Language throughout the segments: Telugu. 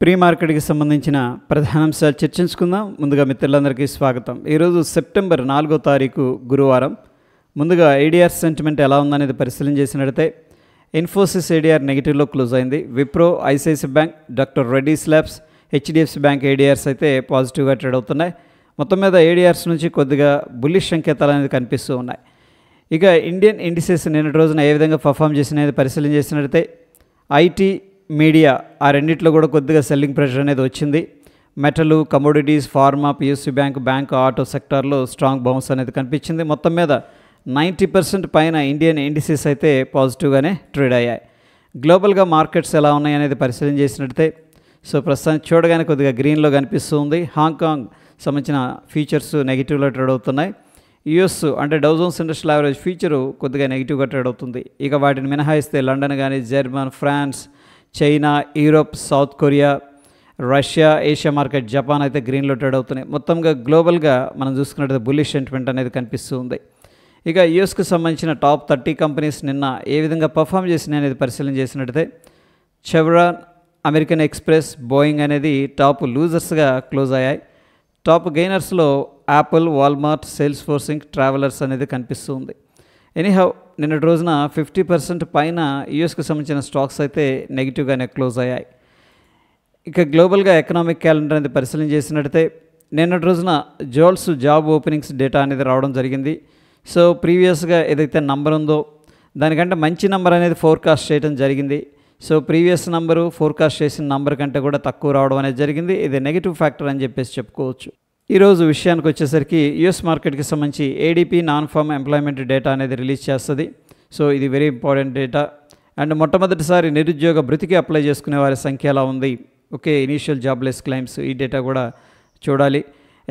ప్రీ మార్కెట్కి సంబంధించిన ప్రధానాంశాలు చర్చించుకుందాం. ముందుగా మిత్రులందరికీ స్వాగతం. ఈరోజు సెప్టెంబర్ 4వ తారీఖు గురువారం. ముందుగా ఏడీఆర్ సెంటిమెంట్ ఎలా ఉందనేది పరిశీలన చేసినట్లయితే ఇన్ఫోసిస్ ఏడీఆర్ నెగిటివ్లో క్లోజ్ అయింది. Wipro, ICICI bank, doctor Reddy's labs, HDFC bank ADRs అయితే పాజిటివ్గా ట్రేడ్ అవుతున్నాయి. మొత్తం మీద ఏడీఆర్స్ నుంచి కొద్దిగా బుల్లిష్ సంకేతాలు అనేది కనిపిస్తూ ఉన్నాయి. ఇక ఇండియన్ ఇండిసెస్ నిన్నటి రోజున ఏ విధంగా పర్ఫామ్ చేసినది పరిశీలన చేసినట్లయితే ఐటీ, మీడియా ఆ రెండిట్లో కూడా కొద్దిగా సెల్లింగ్ ప్రెషర్ అనేది వచ్చింది. Metal, commodities, pharma, PSU bank, auto సెక్టార్లో స్ట్రాంగ్ బౌన్స్ అనేది కనిపించింది. మొత్తం మీద 90% పైన ఇండియన్ ఇండిసెస్ అయితే పాజిటివ్గానే ట్రేడ్ అయ్యాయి. గ్లోబల్గా మార్కెట్స్ ఎలా ఉన్నాయి అనేది పరిశీలన చేసినట్లయితే ప్రస్తుతానికి చూడగానే కొద్దిగా గ్రీన్లో కనిపిస్తుంది. హాంకాంగ్ సంబంధించిన ఫీచర్స్ నెగిటివ్లో ట్రేడ్ అవుతున్నాయి. యుఎస్ అంటే Dow Jones industrial average future కొద్దిగా నెగిటివ్గా ట్రేడ్ అవుతుంది. ఇక వాటిని మినహాయిస్తే లండన్ కానీ, German, France, China, Europe, South Korea, Russia, Asia market, Japan అయితే గ్రీన్లో ట్రేడ్ అవుతున్నాయి. మొత్తంగా గ్లోబల్గా మనం చూసుకున్నట్లయితే బుల్లిష్ సెంటిమెంట్ అనేది కనిపిస్తుంది. ఇక యూఎస్కి సంబంధించిన టాప్ 30 కంపెనీస్ నిన్న ఏ విధంగా పర్ఫామ్ చేసినాయి అనేది పరిశీలన చేసినట్లయితే చెవ్రాన్, అమెరికన్ ఎక్స్ప్రెస్, బోయింగ్ అనేది టాప్ లూజర్స్గా క్లోజ్ అయ్యాయి. టాప్ గెయినర్స్లో Apple, Walmart, Salesforce Inc, Travelers అనేది కనిపిస్తుంది. ఎనీహౌ నిన్నటి రోజున 50% పైన యూఎస్కి సంబంధించిన స్టాక్స్ అయితే నెగిటివ్గానే క్లోజ్ అయ్యాయి. ఇక గ్లోబల్గా ఎకనామిక్ క్యాలెండర్ అనేది పరిశీలన చేసినట్లయితే నిన్నటి రోజున జోల్స్ జాబ్ ఓపెనింగ్స్ డేటా అనేది రావడం జరిగింది. ప్రీవియస్గా ఏదైతే నంబర్ ఉందో దానికంటే మంచి నంబర్ అనేది ఫోర్కాస్ట్ చేయడం జరిగింది. ప్రీవియస్ నంబరు ఫోర్కాస్ట్ చేసిన నంబర్ కంటే కూడా తక్కువ రావడం అనేది జరిగింది. ఇది నెగిటివ్ ఫ్యాక్టర్ అని చెప్పేసి చెప్పుకోవచ్చు. ఈరోజు విషయానికి వచ్చేసరికి యూఎస్ మార్కెట్కి సంబంధించి ADP non farm employment data అనేది రిలీజ్ చేస్తుంది. ఇది వెరీ ఇంపార్టెంట్ డేటా. అండ్ మొట్టమొదటిసారి నిరుద్యోగ భృతికి అప్లై చేసుకునే వారి సంఖ్య ఎలా ఉంది, ఇనీషియల్ జాబ్లెస్ క్లైమ్స్, ఈ డేటా కూడా చూడాలి.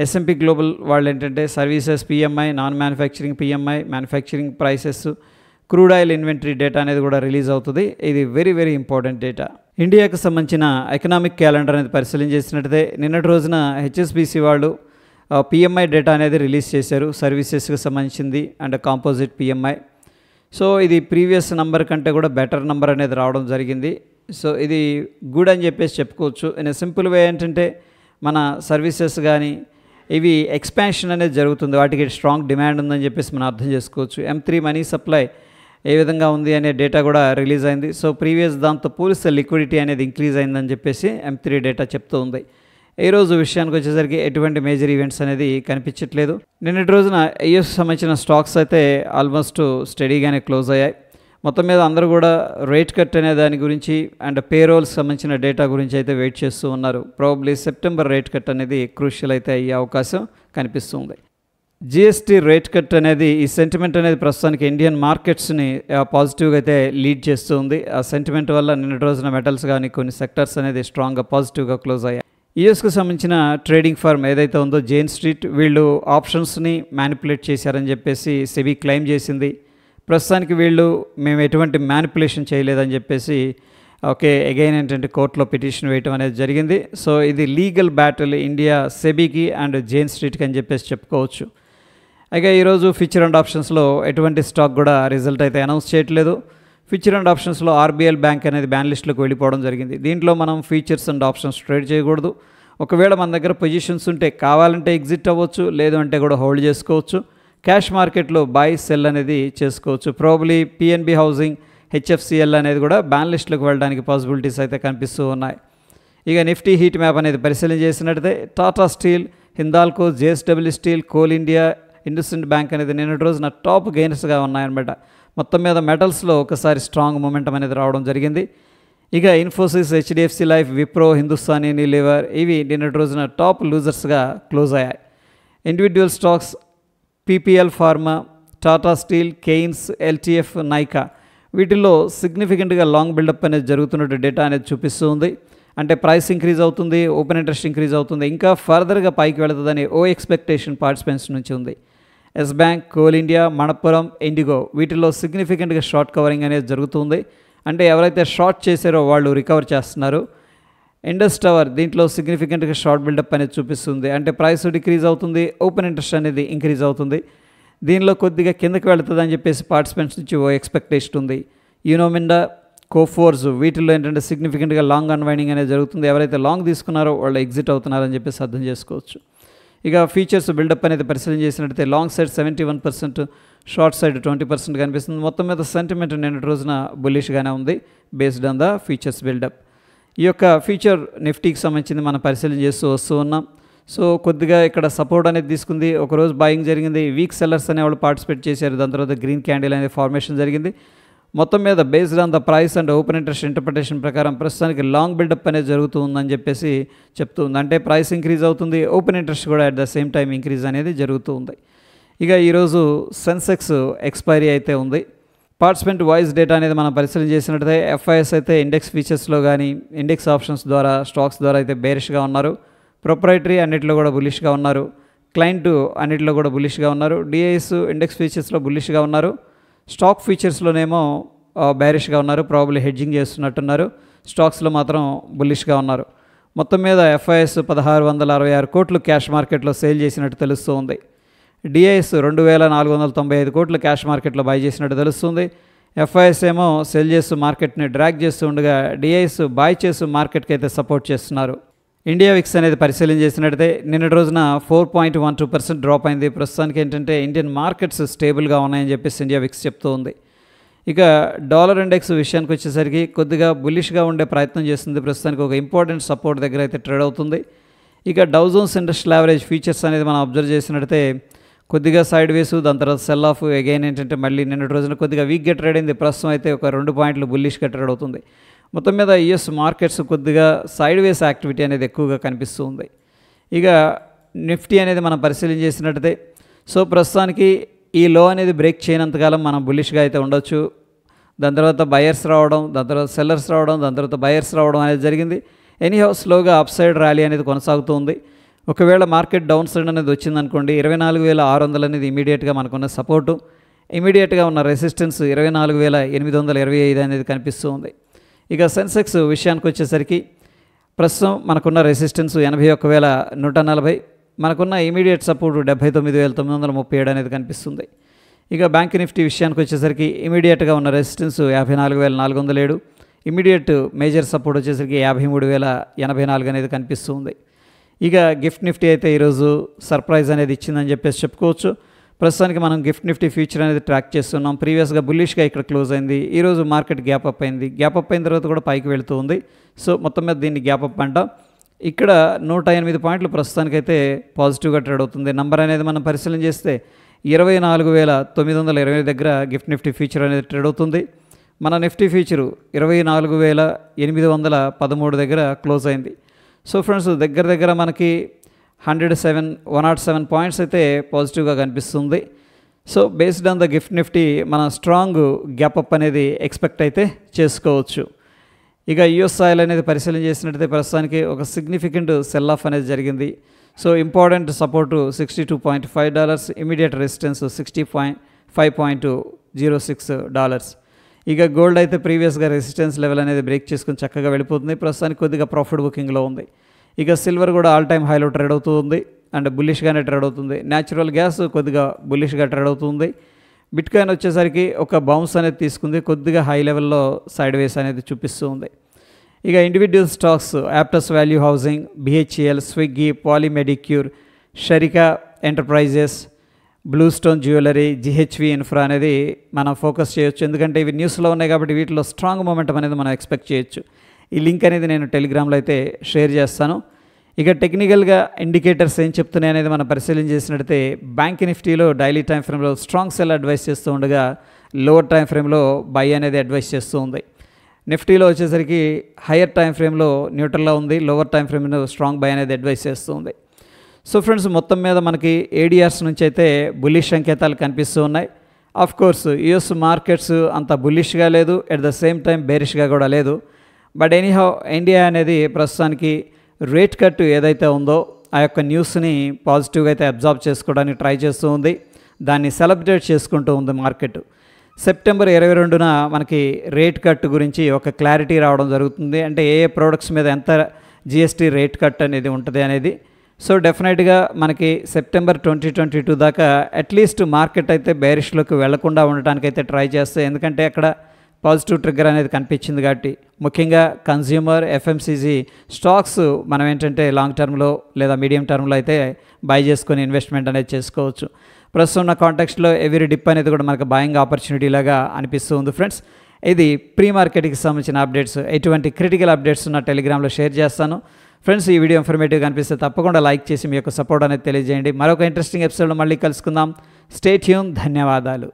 ఎస్ఎంపీ గ్లోబల్ వాళ్ళు ఏంటంటే services PMI, non manufacturing PMI, manufacturing prices, crude oil inventory data అనేది కూడా రిలీజ్ అవుతుంది. ఇది వెరీ వెరీ ఇంపార్టెంట్ డేటా. ఇండియాకు సంబంధించిన ఎకనామిక్ క్యాలెండర్ అనేది పరిశీలన చేసినట్లయితే నిన్నటి రోజున హెచ్ఎస్బీసీ వాళ్ళు పిఎంఐ డేటా అనేది రిలీజ్ చేశారు. సర్వీసెస్కి సంబంధించింది అండ్ కాంపోజిట్ పిఎంఐ. ఇది ప్రీవియస్ నెంబర్ కంటే కూడా బెటర్ నెంబర్ అనేది రావడం జరిగింది. ఇది గుడ్ అని చెప్పేసి చెప్పుకోవచ్చు. ఇన్ సింపుల్ వే ఏంటంటే మన సర్వీసెస్ కానీ ఇవి ఎక్స్పాన్షన్ అనేది జరుగుతుంది, వాటికి స్ట్రాంగ్ డిమాండ్ ఉందని చెప్పేసి మనం అర్థం చేసుకోవచ్చు. M3 మనీ సప్లై ఏ విధంగా ఉంది అనే డేటా కూడా రిలీజ్ అయింది. ప్రీవియస్ దాంతో పోలిస్తే లిక్విడిటీ అనేది ఇంక్రీజ్ అయిందని చెప్పేసి M3 డేటా చెప్తూ ఉంది. ఈ రోజు విషయానికి వచ్చేసరికి ఎటువంటి మేజర్ ఈవెంట్స్ అనేది కనిపించట్లేదు. నిన్నటి రోజున యూఎస్ సంబంధించిన స్టాక్స్ అయితే ఆల్మోస్ట్ స్టడీగానే క్లోజ్ అయ్యాయి. మొత్తం మీద అందరూ కూడా రేట్ కట్ అనే దాని గురించి అండ్ పేరోల్స్ సంబంధించిన డేటా గురించి అయితే వెయిట్ చేస్తూ ఉన్నారు. ప్రాబబ్లీ సెప్టెంబర్ రేట్ కట్ అనేది క్రూషియల్ అయితే అయ్యే అవకాశం కనిపిస్తుంది. జిఎస్టీ రేట్ కట్ అనేది ఈ సెంటిమెంట్ అనేది ప్రస్తుతానికి ఇండియన్ మార్కెట్స్ని పాజిటివ్గా అయితే లీడ్ చేస్తూ ఉంది. ఆ సెంటిమెంట్ వల్ల నిన్నటి రోజున మెటల్స్ కానీ కొన్ని సెక్టర్స్ అనేది స్ట్రాంగ్గా పాజిటివ్గా క్లోజ్ అయ్యాయి. యూఎస్కి సంబంధించిన ట్రేడింగ్ ఫర్మ్ ఏదైతే ఉందో జైన్ స్ట్రీట్, వీళ్ళు ఆప్షన్స్ని మ్యానిపులేట్ చేశారని చెప్పేసి సెబీ క్లెయిమ్ చేసింది. ప్రస్తుతానికి వీళ్ళు మేము ఎటువంటి మ్యానిపులేషన్ చేయలేదని చెప్పేసి అగైన్ ఏంటంటే కోర్టులో పిటిషన్ వేయటం అనేది జరిగింది. ఇది లీగల్ బ్యాటిల్ ఇండియా సెబీకి అండ్ జైన్ స్ట్రీట్కి అని చెప్పేసి చెప్పుకోవచ్చు. అయితే ఈరోజు ఫ్యూచర్ అండ్ ఆప్షన్స్లో ఎటువంటి స్టాక్ కూడా రిజల్ట్ అయితే అనౌన్స్ చేయట్లేదు. ఫ్యూచర్ అండ్ ఆప్షన్స్లో ఆర్బీఎల్ బ్యాంక్ అనేది బ్యాన్ లిస్ట్లోకి వెళ్ళిపోవడం జరిగింది. దీంట్లో మనం ఫీచర్స్ అండ్ ఆప్షన్స్ ట్రేడ్ చేయకూడదు. ఒకవేళ మన దగ్గర పొజిషన్స్ ఉంటే కావాలంటే ఎగ్జిట్ అవ్వచ్చు, లేదు అంటే కూడా హోల్డ్ చేసుకోవచ్చు. క్యాష్ మార్కెట్లో బై సెల్ అనేది చేసుకోవచ్చు. ప్రాబబ్లీ పిఎన్బి హౌసింగ్, హెచ్ఎఫ్సిఎల్ అనేది కూడా బ్యాన్ లిస్ట్లోకి వెళ్ళడానికి పాసిబిలిటీస్ అయితే కనిపిస్తూ ఉన్నాయి. ఇక నిఫ్టీ హీట్ మ్యాప్ అనేది పరిశీలన చేసినట్లయితే Tata steel, Hindalco, JSW steel, coal India, IndusInd bank అనేది నిన్నటి రోజున టాప్ గెయినర్స్గా ఉన్నాయన్నమాట. మొత్తం మీద మెటల్స్లో ఒకసారి స్ట్రాంగ్ మొమెంటం అనేది రావడం జరిగింది. ఇక Infosys, HDFC life, Wipro, Hindustan Unilever ఇవి నిన్నటి రోజున టాప్ లూజర్స్గా క్లోజ్ అయ్యాయి. Individual stocks PPL pharma, Tata steel, Kaynes, LTF, Nykaa వీటిల్లో సిగ్నిఫికెంట్గా లాంగ్ బిల్డప్ అనేది జరుగుతున్నట్టు డేటా అనేది చూపిస్తూ ఉంది. అంటే ప్రైస్ ఇంక్రీజ్ అవుతుంది, ఓపెన్ ఇంట్రెస్ట్ ఇంక్రీజ్ అవుతుంది, ఇంకా ఫర్దర్గా పైకి వెళుతుందని ఎక్స్పెక్టేషన్ పార్టిసిపెంట్స్ నుంచి ఉంది. ఎస్ బ్యాంక్, కోల్ ఇండియా, మణప్పురం, ఇండిగో వీటిల్లో సిగ్నిఫికెంట్గా షార్ట్ కవరింగ్ అనేది జరుగుతుంది. అంటే ఎవరైతే షార్ట్ చేశారో వాళ్ళు రికవర్ చేస్తున్నారు. ఇండస్ టవర్ దీంట్లో సిగ్నిఫికెంట్గా షార్ట్ బిల్డప్ అనేది చూపిస్తుంది. అంటే ప్రైస్ డిక్రీజ్ అవుతుంది, ఓపెన్ ఇంట్రెస్ట్ అనేది ఇంక్రీజ్ అవుతుంది. దీనిలో కొద్దిగా కిందకి వెళుతుందని చెప్పేసి పార్టిసిపెంట్స్ నుంచి ఎక్స్పెక్టేషన్ ఉంది. యూనోమిండా, కోఫోర్స్ వీటిల్లో ఏంటంటే సిగ్నిఫికెంట్గా లాంగ్ అన్వైండింగ్ అనేది జరుగుతుంది. ఎవరైతే లాంగ్ తీసుకున్నారో వాళ్ళు ఎగ్జిట్ అవుతున్నారని చెప్పేసి అర్థం చేసుకోవచ్చు. ఇక ఫీచర్స్ బిల్డప్ అనేది పరిశీలన చేసినట్టయితే లాంగ్ సైడ్ 71%, షార్ట్ సైడ్ 20% కనిపిస్తుంది. మొత్తం మీద సెంటిమెంట్ నిన్నటి రోజున బుల్లిష్గానే ఉంది based on the futures buildup. ఈ యొక్క ఫీచర్ నిఫ్టీకి సంబంధించింది మనం పరిశీలన చేస్తూ వస్తూ ఉన్నాం. సో కొద్దిగా ఇక్కడ సపోర్ట్ అనేది తీసుకుంది. ఒకరోజు బాయింగ్ జరిగింది, వీక్ సెల్లర్స్ అనేవాళ్ళు పార్టిసిపేట్ చేశారు. దాని తర్వాత గ్రీన్ క్యాండిల్ అనేది ఫార్మేషన్ జరిగింది. మొత్తం మీద based on the price and open interest interpretation ప్రకారం ప్రస్తుతానికి లాంగ్ బిల్డప్ అనేది జరుగుతూ ఉందని చెప్పేసి చెప్తుంది. అంటే ప్రైస్ ఇంక్రీజ్ అవుతుంది, ఓపెన్ ఇంట్రెస్ట్ కూడా at the same time increase అనేది జరుగుతూ ఉంది. ఇక ఈరోజు సెన్సెక్స్ ఎక్స్పైరీ అయితే ఉంది. పార్టిసిపెంట్ వాయిస్ డేటా అనేది మనం పరిశీలన చేసినట్టయితే ఎఫ్ఐఎస్ అయితే ఇండెక్స్ ఫీచర్స్లో కానీ ఇండెక్స్ ఆప్షన్స్ ద్వారా స్టాక్స్ ద్వారా అయితే బేరిష్గా ఉన్నారు. ప్రొప్రైటరీ అన్నింటిలో కూడా బులిష్గా ఉన్నారు. క్లయింట్ అన్నింటిలో కూడా బులిష్గా ఉన్నారు. డిఐఎస్ ఇండెక్స్ ఫీచర్స్లో బులిష్గా ఉన్నారు. స్టాక్ ఫీచర్స్లోనేమో బేరిష్గా ఉన్నారు, ప్రాబబ్లీ హెడ్జింగ్ చేస్తున్నట్టున్నారు. స్టాక్స్లో మాత్రం బులిష్గా ఉన్నారు. మొత్తం మీద ఎఫ్ఐఎస్ 1666 కోట్లు క్యాష్ మార్కెట్లో సేల్ చేసినట్టు తెలుస్తూ ఉంది. డిఐఎస్ 2495 కోట్లు క్యాష్ మార్కెట్లో బై చేసినట్టు తెలుస్తుంది. ఎఫ్ఐఎస్ ఏమో సెల్ చేస్తూ మార్కెట్ని డ్రాగ్ చేస్తూ ఉండగా డిఐఎస్ బై చేస్తూ మార్కెట్కి అయితే సపోర్ట్ చేస్తున్నారు. ఇండియా విక్స్ అనేది పరిశీలన చేసినట్టయితే నిన్నటి రోజున 4.12% డ్రాప్ అయింది. ప్రస్తుతానికి ఏంటంటే ఇండియన్ మార్కెట్స్ స్టేబుల్గా ఉన్నాయని చెప్పేసి ఇండియా విక్స్ చెప్తూ ఉంది. ఇక డాలర్ ఇండెక్స్ విషయానికి వచ్చేసరికి కొద్దిగా బుల్లిష్గా ఉండే ప్రయత్నం చేస్తుంది. ప్రస్తుతానికి ఒక ఇంపార్టెంట్ సపోర్ట్ దగ్గర అయితే ట్రేడ్ అవుతుంది. ఇక Dow Jones industrial average futures అనేది మనం అబ్జర్వ్ చేసినట్టయితే కొద్దిగా సైడ్ వేసు, దాని తర్వాత సెల్ ఆఫ్, అగైన్ ఏంటంటే మళ్ళీ నిన్నటి రోజున కొద్దిగా వీక్గా ట్రేడ్ అయింది. ప్రస్తుతం అయితే ఒక 2 పాయింట్లు బుల్లిష్గా ట్రేడ్ అవుతుంది. మొత్తం మీద యుఎస్ మార్కెట్స్ కొద్దిగా సైడ్ వేస్ యాక్టివిటీ అనేది ఎక్కువగా కనిపిస్తూ ఉంది. ఇక నిఫ్టీ అనేది మనం పరిశీలన చేసినట్టయితే సో ప్రస్తుతానికి ఈ లో అనేది బ్రేక్ చేయనంతకాలం మనం బుల్లిష్గా అయితే ఉండొచ్చు. దాని తర్వాత బయర్స్ రావడం, దాని తర్వాత సెల్లర్స్ రావడం, దాని తర్వాత బయర్స్ రావడం అనేది జరిగింది. ఎనీహౌ స్లోగా అప్ సైడ్ ర్యాలీ అనేది కొనసాగుతూ ఉంది. ఒకవేళ మార్కెట్ డౌన్ సైడ్ అనేది వచ్చిందనుకోండి 24,600 అనేది ఇమీడియట్గా మనకున్న సపోర్టు, ఇమీడియట్గా ఉన్న రెసిస్టెన్స్ 24,825 అనేది కనిపిస్తూ ఉంది. ఇక సెన్సెక్స్ విషయానికి వచ్చేసరికి ప్రస్తుతం మనకున్న రెసిస్టెన్స్ 81,140, మనకున్న ఇమీడియట్ సపోర్టు 79,937 అనేది కనిపిస్తుంది. ఇక బ్యాంక్ నిఫ్టీ విషయానికి వచ్చేసరికి ఇమీడియట్గా ఉన్న రెసిస్టెన్స్ 54,407, ఇమీడియట్ మేజర్ సపోర్ట్ వచ్చేసరికి 53,084 అనేది కనిపిస్తుంది. ఇక గిఫ్ట్ నిఫ్టీ అయితే ఈరోజు సర్ప్రైజ్ అనేది ఇచ్చిందని చెప్పేసి చెప్పుకోవచ్చు. ప్రస్తుతానికి మనం గిఫ్ట్ నిఫ్టీ ఫ్యూచర్ అనేది ట్రాక్ చేస్తున్నాం. ప్రీవియస్గా బుల్లిష్గా ఇక్కడ క్లోజ్ అయింది. ఈరోజు మార్కెట్ గ్యాప్ అప్ అయింది. గ్యాప్ అప్ అయిన తర్వాత కూడా పైకి వెళుతూ ఉంది. సో మొత్తం మీద దీన్ని గ్యాప్ అప్ అంటాం. ఇక్కడ 108 పాయింట్లు ప్రస్తుతానికైతే పాజిటివ్గా ట్రేడ్ అవుతుంది. నంబర్ అనేది మనం పరిశీలన చేస్తే 24,920 దగ్గర గిఫ్ట్ నిఫ్టీ ఫ్యూచర్ అనేది ట్రేడ్ అవుతుంది. మన నిఫ్టీ ఫ్యూచరు 24,813 దగ్గర క్లోజ్ అయింది. సో ఫ్రెండ్స్ దగ్గర మనకి 107 పాయింట్స్ అయితే పాజిటివ్గా కనిపిస్తుంది. So based on the gift Nifty మన స్ట్రాంగ్ గ్యాప్ అప్ అనేది ఎక్స్పెక్ట్ అయితే చేసుకోవచ్చు. ఇక యుఎస్ ఆయిల్ అనేది పరిశీలన చేసినట్టయితే ప్రస్తుతానికి ఒక సిగ్నిఫికెంట్ సెల్ ఆఫ్ అనేది జరిగింది. So important support $62.5, immediate resistance $65.06. ఇక గోల్డ్ అయితే ప్రీవియస్గా రెసిస్టెన్స్ లెవెల్ అనేది బ్రేక్ చేసుకుని చక్కగా వెళ్ళిపోతుంది. ప్రస్తుతానికి కొద్దిగా ప్రాఫిట్ బుకింగ్లో ఉంది. ఇక సిల్వర్ కూడా ఆల్ టైమ్ హైలో ట్రేడ్ అవుతూ ఉంది అండ్ బుల్లిష్గానే ట్రేడ్ అవుతుంది. న్యాచురల్ గ్యాస్ కొద్దిగా బుల్లిష్గా ట్రేడ్ అవుతుంది. బిట్కాయిన్ వచ్చేసరికి ఒక బౌన్స్ అనేది తీసుకుంది, కొద్దిగా హై లెవెల్లో సైడ్ వేస్ అనేది చూపిస్తూ ఉంది. ఇక individual stocks Aptus Value Housing, BHEL, Swiggy, Polymedicure, Sharika Enterprises, BlueStone Jewellery, GHV Infra అనేది మనం ఫోకస్ చేయొచ్చు. ఎందుకంటే ఇవి న్యూస్లో ఉన్నాయి కాబట్టి వీటిలో స్ట్రాంగ్ మొమెంటం అనేది మనం ఎక్స్పెక్ట్ చేయొచ్చు. ఈ లింక్ అనేది నేను టెలిగ్రామ్లో అయితే షేర్ చేస్తాను. ఇక టెక్నికల్గా ఇండికేటర్స్ ఏం చెప్తున్నాయి అనేది మనం పరిశీలన చేసినట్టయితే బ్యాంక్ నిఫ్టీలో డైలీ టైం ఫ్రేమ్లో స్ట్రాంగ్ సెల్ అడ్వైస్ చేస్తూ ఉండగా లోవర్ టైం ఫ్రేమ్లో బై అనేది అడ్వైస్ చేస్తూ ఉంది. నిఫ్టీలో వచ్చేసరికి హయ్యర్ టైం ఫ్రేమ్లో న్యూట్రల్లో ఉంది, లోవర్ టైం ఫ్రేమ్లో స్ట్రాంగ్ బై అనేది అడ్వైస్ చేస్తూ ఉంది. సో ఫ్రెండ్స్ మొత్తం మీద మనకి ఏడిఆర్స్ నుంచి అయితే బుల్లిష్ సంకేతాలు కనిపిస్తూ ఉన్నాయి. ఆఫ్ కోర్స్ యుఎస్ మార్కెట్స్ అంత బుల్లిష్గా లేదు, ఎట్ ద సేమ్ టైం బేరిష్గా కూడా లేదు. బట్ ఎనీహౌ ఇండియా అనేది ప్రస్తుతానికి రేట్ కట్ ఏదైతే ఉందో ఆ యొక్క న్యూస్ని పాజిటివ్గా అయితే అబ్జర్వ్ చేసుకోవడానికి ట్రై చేస్తూ ఉంది. దాన్ని సెలబ్రేట్ చేసుకుంటూ ఉంది మార్కెట్. సెప్టెంబర్ 22న మనకి రేట్ కట్ గురించి ఒక క్లారిటీ రావడం జరుగుతుంది. అంటే ఏ ప్రోడక్ట్స్ మీద ఎంత జిఎస్టీ రేట్ కట్ అనేది ఉంటుంది అనేది. సో డెఫినెట్గా మనకి సెప్టెంబర్ 2022 దాకా అట్లీస్ట్ మార్కెట్ అయితే బేరిష్లోకి వెళ్లకుండా ఉండటానికి అయితే ట్రై చేస్తాయి. ఎందుకంటే అక్కడ పాజిటివ్ ట్రిగ్గర్ అనేది కనిపించింది కాబట్టి ముఖ్యంగా కన్జ్యూమర్ ఎఫ్ఎంసీజీ స్టాక్స్ మనం ఏంటంటే లాంగ్ టర్మ్లో లేదా మీడియం టర్మ్లో అయితే బై చేసుకొని ఇన్వెస్ట్మెంట్ అనేది చేసుకోవచ్చు. ప్రస్తుతం ఉన్న కాంటెక్స్ట్లో ఎవరీ డిప్ అనేది కూడా మనకు బయింగ్ ఆపర్చునిటీ లాగా అనిపిస్తూ ఉంది ఫ్రెండ్స్. ఇది ప్రీ మార్కెట్కి సంబంధించిన అప్డేట్స్. ఎటువంటి క్రిటికల్ అప్డేట్స్ ఉన్న టెలిగ్రామ్లో షేర్ చేస్తాను ఫ్రెండ్స్. ఈ వీడియో ఇన్ఫర్మేటివ్గా అనిపిస్తే తప్పకుండా లైక్ చేసి మీ యొక్క సపోర్ట్ అనేది తెలియజేయండి. మరొక ఇంట్రెస్టింగ్ ఎపిసోడ్లో మళ్ళీ కలుసుకుందాం. Stay tune. ధన్యవాదాలు.